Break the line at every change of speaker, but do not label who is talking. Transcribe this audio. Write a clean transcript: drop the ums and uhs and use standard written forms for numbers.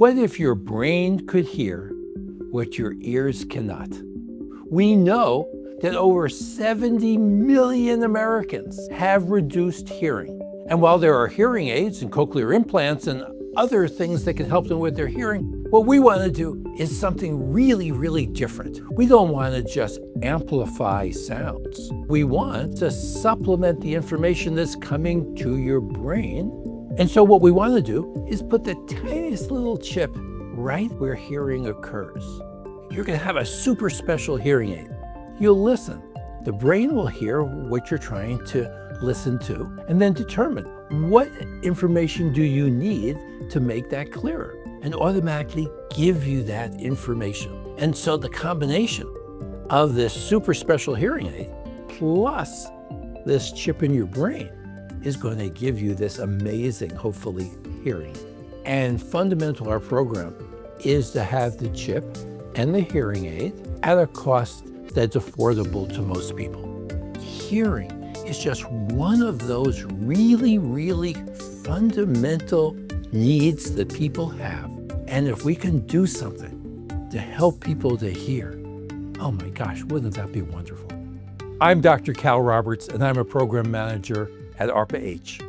What if your brain could hear what your ears cannot? We know that over 70 million Americans have reduced hearing. And while there are hearing aids and cochlear implants and other things that can help them with their hearing, what we want to do is something really, really different. We don't want to just amplify sounds. We want to supplement the information that's coming to your brain. And so what we want to do is put the tiniest little chip right where hearing occurs. You're going to have a super special hearing aid. You'll listen. The brain will hear what you're trying to listen to and then determine what information do you need to make that clearer and automatically give you that information. And so the combination of this super special hearing aid plus this chip in your brain is going to give you this amazing, hopefully, hearing. And fundamental to our program is to have the chip and the hearing aid at a cost that's affordable to most people. Hearing is just one of those really, really fundamental needs that people have. And if we can do something to help people to hear, oh my gosh, wouldn't that be wonderful? I'm Dr. Cal Roberts, and I'm a program manager at ARPA-H.